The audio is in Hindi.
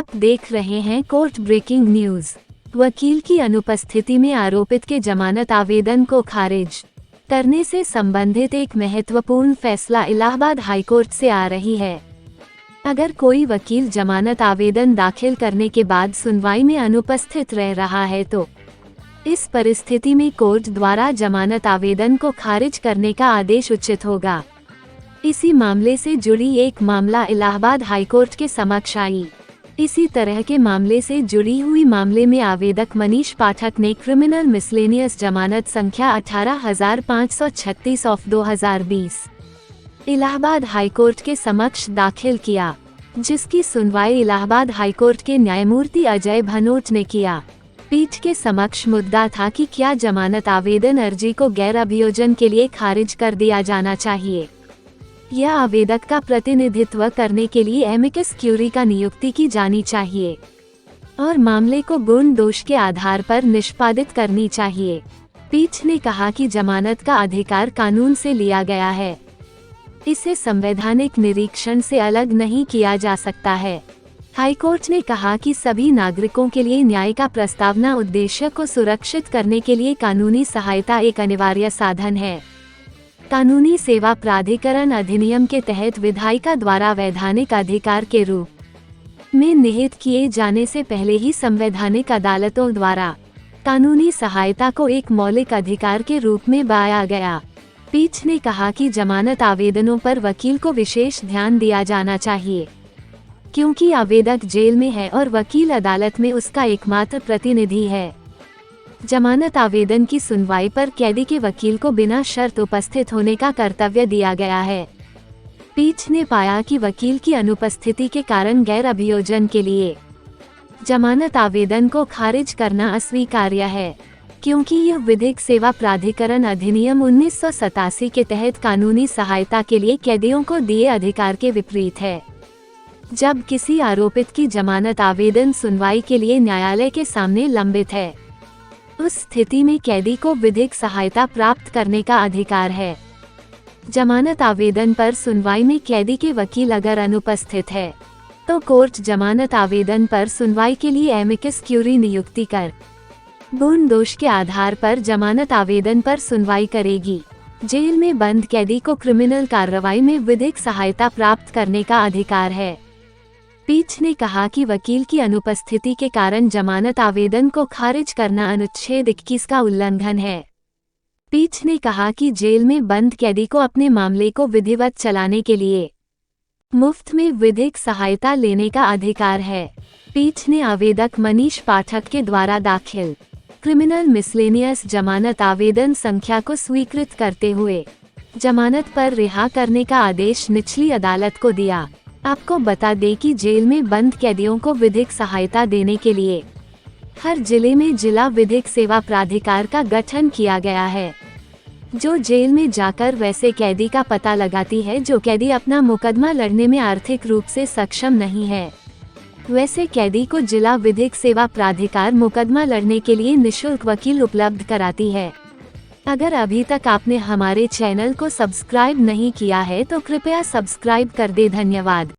आप देख रहे हैं कोर्ट ब्रेकिंग न्यूज। वकील की अनुपस्थिति में आरोपित के जमानत आवेदन को खारिज करने से संबंधित एक महत्वपूर्ण फैसला इलाहाबाद हाईकोर्ट से आ रही है। अगर कोई वकील जमानत आवेदन दाखिल करने के बाद सुनवाई में अनुपस्थित रह रहा है तो इस परिस्थिति में कोर्ट द्वारा जमानत आवेदन को खारिज करने का आदेश उचित होगा। इसी मामले से जुड़ी एक मामला इलाहाबाद हाईकोर्ट के समक्ष आई। इसी तरह के मामले से जुड़ी हुई मामले में आवेदक मनीष पाठक ने क्रिमिनल मिसलेनियस जमानत संख्या 18,536/2020 इलाहाबाद हाईकोर्ट के समक्ष दाखिल किया, जिसकी सुनवाई इलाहाबाद हाईकोर्ट के न्यायमूर्ति अजय भनोट ने किया। पीठ के समक्ष मुद्दा था कि क्या जमानत आवेदन अर्जी को गैर अभियोजन के लिए खारिज कर दिया जाना चाहिए या आवेदक का प्रतिनिधित्व करने के लिए एमिकस क्यूरी का नियुक्ति की जानी चाहिए और मामले को गुण दोष के आधार पर निष्पादित करनी चाहिए। पीठ ने कहा कि जमानत का अधिकार कानून से लिया गया है, इसे संवैधानिक निरीक्षण से अलग नहीं किया जा सकता है। हाईकोर्ट ने कहा कि सभी नागरिकों के लिए न्याय का प्रस्तावना उद्देश्य को सुरक्षित करने के लिए कानूनी सहायता एक अनिवार्य साधन है। कानूनी सेवा प्राधिकरण अधिनियम के तहत विधायिका द्वारा वैधानिक अधिकार के रूप में निहित किए जाने से पहले ही संवैधानिक अदालतों द्वारा कानूनी सहायता को एक मौलिक अधिकार के रूप में पाया गया। पीठ ने कहा कि जमानत आवेदनों पर वकील को विशेष ध्यान दिया जाना चाहिए, क्योंकि आवेदक जेल में है और वकील अदालत में उसका एकमात्र प्रतिनिधि है। जमानत आवेदन की सुनवाई पर कैदी के वकील को बिना शर्त उपस्थित होने का कर्तव्य दिया गया है। पीठ ने पाया कि वकील की अनुपस्थिति के कारण गैर अभियोजन के लिए जमानत आवेदन को खारिज करना अस्वीकार्य है, क्योंकि यह विधिक सेवा प्राधिकरण अधिनियम 1987 के तहत कानूनी सहायता के लिए कैदियों को दिए अधिकार के विपरीत है। जब किसी आरोपित की जमानत आवेदन सुनवाई के लिए न्यायालय के सामने लंबित है, उस स्थिति में कैदी को विधिक सहायता प्राप्त करने का अधिकार है। जमानत आवेदन पर सुनवाई में कैदी के वकील अगर अनुपस्थित है तो कोर्ट जमानत आवेदन पर सुनवाई के लिए एमिकस क्यूरी नियुक्ति कर गुण दोष के आधार पर जमानत आवेदन पर सुनवाई करेगी। जेल में बंद कैदी को क्रिमिनल कार्रवाई में विधिक सहायता प्राप्त करने का अधिकार है। पीठ ने कहा कि वकील की अनुपस्थिति के कारण जमानत आवेदन को खारिज करना अनुच्छेद 21 का उल्लंघन है। पीठ ने कहा कि जेल में बंद कैदी को अपने मामले को विधिवत चलाने के लिए मुफ्त में विधिक सहायता लेने का अधिकार है। पीठ ने आवेदक मनीष पाठक के द्वारा दाखिल क्रिमिनल मिसलेनियस जमानत आवेदन संख्या को स्वीकृत करते हुए जमानत पर रिहा करने का आदेश निचली अदालत को दिया। आपको बता दें कि जेल में बंद कैदियों को विधिक सहायता देने के लिए हर जिले में जिला विधिक सेवा प्राधिकार का गठन किया गया है, जो जेल में जाकर वैसे कैदी का पता लगाती है जो कैदी अपना मुकदमा लड़ने में आर्थिक रूप से सक्षम नहीं है। वैसे कैदी को जिला विधिक सेवा प्राधिकार मुकदमा लड़ने के लिए निःशुल्क वकील उपलब्ध कराती है। अगर अभी तक आपने हमारे चैनल को सब्सक्राइब नहीं किया है तो कृपया सब्सक्राइब कर दे। धन्यवाद।